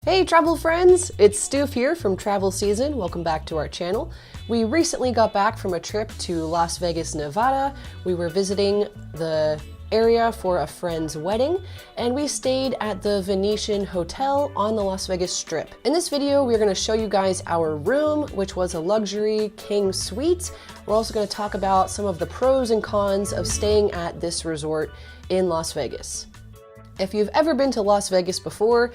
Hey travel friends, it's Stoof here from Travel Season. Welcome back to our channel. We recently got back from a trip to Las Vegas, Nevada. We were visiting the area for a friend's wedding, and we stayed at the Venetian Hotel on the Las Vegas Strip. In this video, we're going to show you guys our room, which was a luxury king suite. We're also going to talk about some of the pros and cons of staying at this resort in Las Vegas. If you've ever been to Las Vegas before,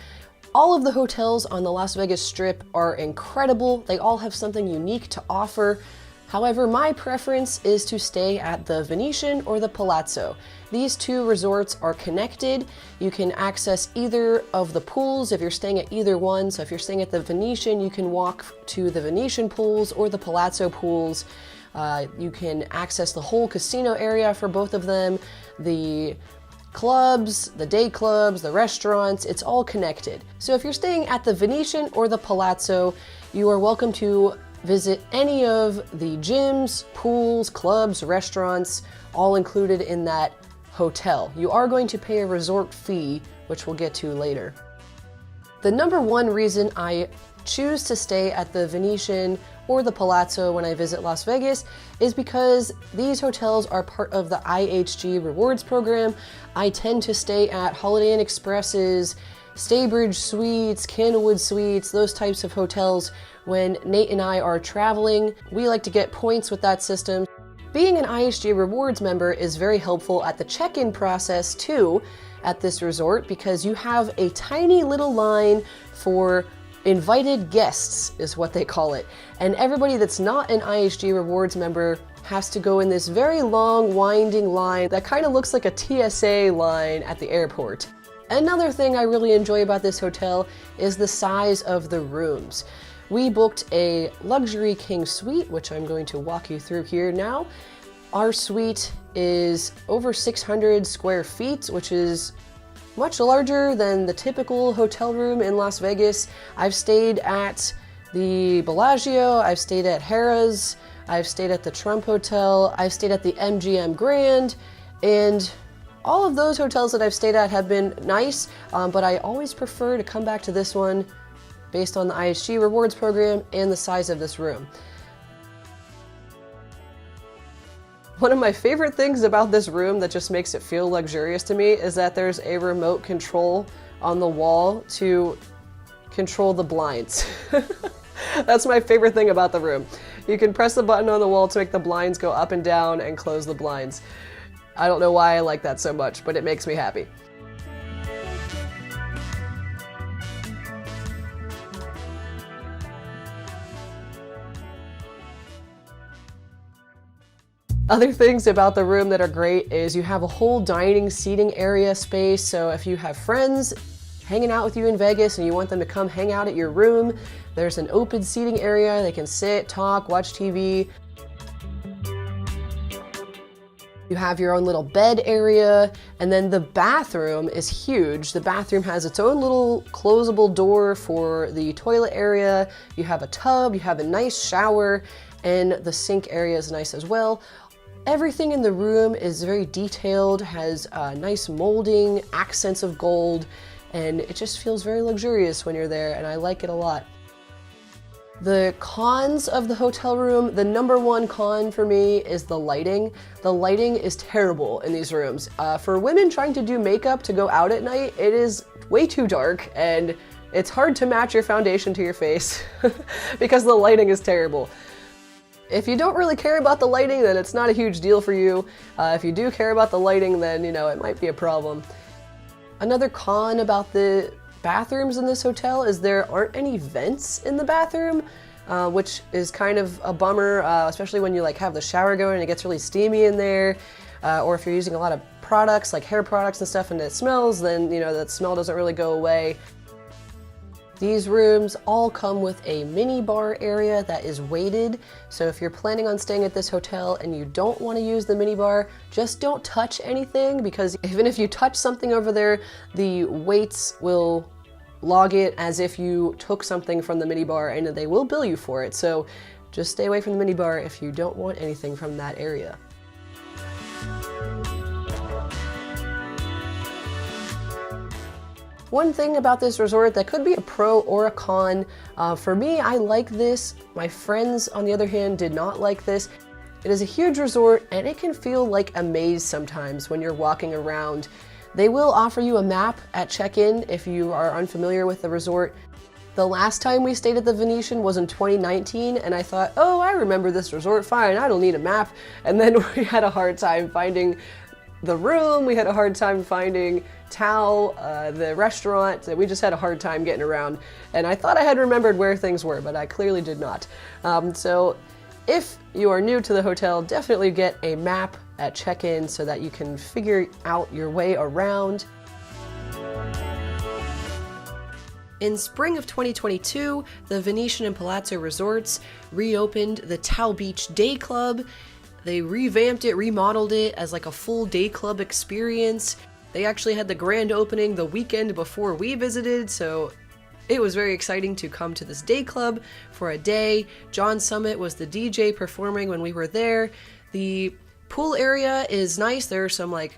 all of the hotels on the Las Vegas Strip are incredible. They all have something unique to offer. However, my preference is to stay at the Venetian or the Palazzo. These two resorts are connected. You can access either of the pools if you're staying at either one. So if you're staying at the Venetian, you can walk to the Venetian pools or the Palazzo pools. You can access the whole casino area for both of them. The clubs, the day clubs, the restaurants, it's all connected. So if you're staying at the Venetian or the Palazzo, you are welcome to visit any of the gyms, pools, clubs, restaurants, all included in that hotel. You are going to pay a resort fee, which we'll get to later. The number one reason I choose to stay at the Venetian or the Palazzo when I visit Las Vegas is because these hotels are part of the IHG rewards program. I tend to stay at Holiday Inn Expresses, Staybridge Suites, Candlewood Suites, those types of hotels. When Nate and I are traveling, we like to get points with that system. Being an IHG rewards member is very helpful at the check-in process too at this resort, because you have a tiny little line for invited guests, is what they call it. And everybody that's not an IHG rewards member has to go in this very long, winding line that kind of looks like a TSA line at the airport. Another thing I really enjoy about this hotel is the size of the rooms. We booked a luxury king suite, which I'm going to walk you through here now. Our suite is over 600 square feet, which is much larger than the typical hotel room in Las Vegas. I've stayed at the Bellagio, I've stayed at Harrah's, I've stayed at the Trump Hotel, I've stayed at the MGM Grand, and all of those hotels that I've stayed at have been nice, but I always prefer to come back to this one based on the IHG rewards program and the size of this room. One of my favorite things about this room that just makes it feel luxurious to me is that there's a remote control on the wall to control the blinds. That's my favorite thing about the room. You can press the button on the wall to make the blinds go up and down and close the blinds. I don't know why I like that so much, but it makes me happy. Other things about the room that are great is you have a whole dining seating area space. So if you have friends hanging out with you in Vegas and you want them to come hang out at your room, there's an open seating area. They can sit, talk, watch TV. You have your own little bed area, and then the bathroom is huge. The bathroom has its own little closable door for the toilet area. You have a tub, you have a nice shower, and the sink area is nice as well. Everything in the room is very detailed, has nice molding, accents of gold, and it just feels very luxurious when you're there, and I like it a lot. The cons of the hotel room, the number one con for me is the lighting. The lighting is terrible in these rooms. For women trying to do makeup to go out at night, it is way too dark, and it's hard to match your foundation to your face because the lighting is terrible. If you don't really care about the lighting, then it's not a huge deal for you. If you do care about the lighting, then it might be a problem. Another con about the bathrooms in this hotel is there aren't any vents in the bathroom, which is kind of a bummer, especially when you have the shower going and it gets really steamy in there, or if you're using a lot of products like hair products and stuff and it smells, then that smell doesn't really go away. These rooms all come with a mini bar area that is weighted, so if you're planning on staying at this hotel and you don't want to use the mini bar, just don't touch anything, because even if you touch something over there, the weights will log it as if you took something from the mini bar and they will bill you for it. So just stay away from the mini bar if you don't want anything from that area. One thing about this resort that could be a pro or a con, for me, I like this. My friends, on the other hand, did not like this. It is a huge resort and it can feel like a maze sometimes when you're walking around. They will offer you a map at check-in if you are unfamiliar with the resort. The last time we stayed at the Venetian was in 2019 and I thought, oh, I remember this resort fine, I don't need a map. And then we had a hard time finding the room, we had a hard time finding Tao, the restaurant, we just had a hard time getting around. And I thought I had remembered where things were, but I clearly did not. So if you are new to the hotel, definitely get a map at check-in so that you can figure out your way around. In spring of 2022, the Venetian and Palazzo Resorts reopened the Tao Beach Day Club. They revamped it, remodeled it as like a full day club experience. They actually had the grand opening the weekend before we visited, so it was very exciting to come to this day club for a day. John Summit was the DJ performing when we were there. The pool area is nice. There are some like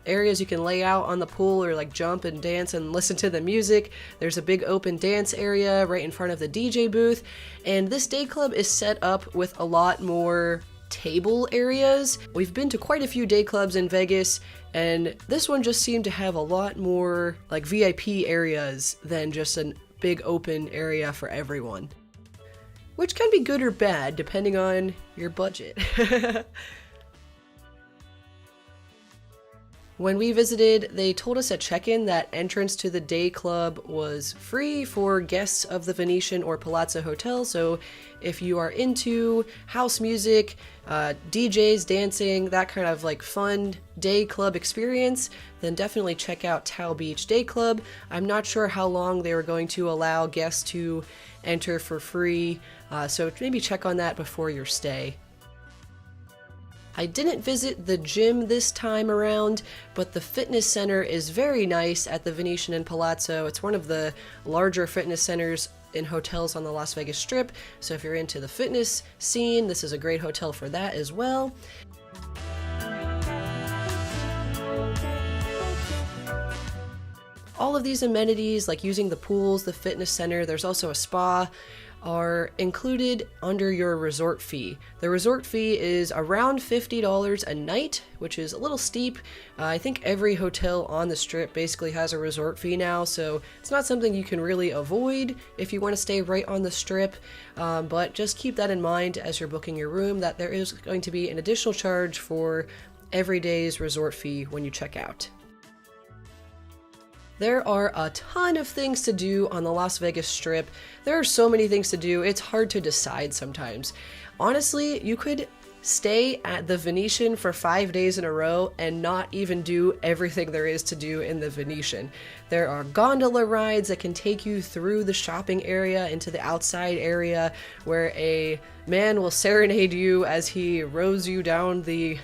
areas you can lay out on the pool or like jump and dance and listen to the music. There's a big open dance area right in front of the DJ booth. And this day club is set up with a lot more table areas. We've been to quite a few day clubs in Vegas, and this one just seemed to have a lot more like VIP areas than just a big open area for everyone, which can be good or bad depending on your budget. When we visited, they told us at check-in that entrance to the day club was free for guests of the Venetian or Palazzo Hotel, so if you are into house music, DJs, dancing, that kind of like fun day club experience, then definitely check out Tao Beach Day Club. I'm not sure how long they were going to allow guests to enter for free, so maybe check on that before your stay. I didn't visit the gym this time around, but the fitness center is very nice at the Venetian and Palazzo. It's one of the larger fitness centers in hotels on the Las Vegas Strip, so if you're into the fitness scene, this is a great hotel for that as well. All of these amenities, like using the pools, the fitness center, there's also a spa, are included under your resort fee. The resort fee is around $50 a night, which is a little steep. I think every hotel on the Strip basically has a resort fee now, so it's not something you can really avoid if you want to stay right on the Strip, but just keep that in mind as you're booking your room, that there is going to be an additional charge for every day's resort fee when you check out. There are a ton of things to do on the Las Vegas Strip. There are so many things to do, it's hard to decide sometimes. Honestly, you could stay at the Venetian for 5 days in a row and not even do everything there is to do in the Venetian. There are gondola rides that can take you through the shopping area into the outside area where a man will serenade you as he rows you down the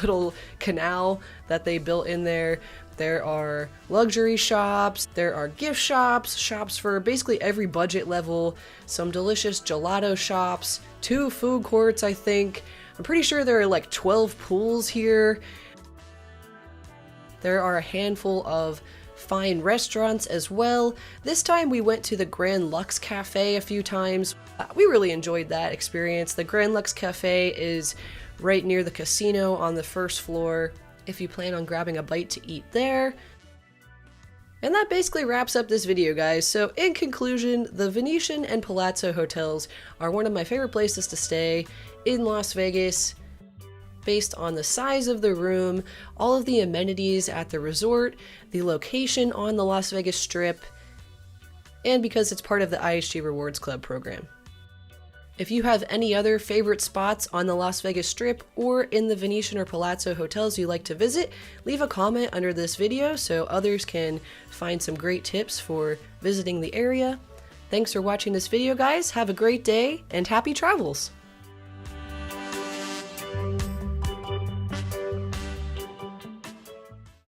little canal that they built in there. There are luxury shops, there are gift shops, shops for basically every budget level, some delicious gelato shops, 2 food courts, I think. I'm pretty sure there are like 12 pools here. There are a handful of fine restaurants as well. This time we went to the Grand Lux Cafe a few times. We really enjoyed that experience. The Grand Lux Cafe is right near the casino on the first floor, if you plan on grabbing a bite to eat there. And that basically wraps up this video, guys. So in conclusion, the Venetian and Palazzo hotels are one of my favorite places to stay in Las Vegas, based on the size of the room, all of the amenities at the resort, the location on the Las Vegas Strip, and because it's part of the IHG Rewards Club program. If you have any other favorite spots on the Las Vegas Strip or in the Venetian or Palazzo hotels you'd like to visit, leave a comment under this video so others can find some great tips for visiting the area. Thanks for watching this video, guys. Have a great day and happy travels!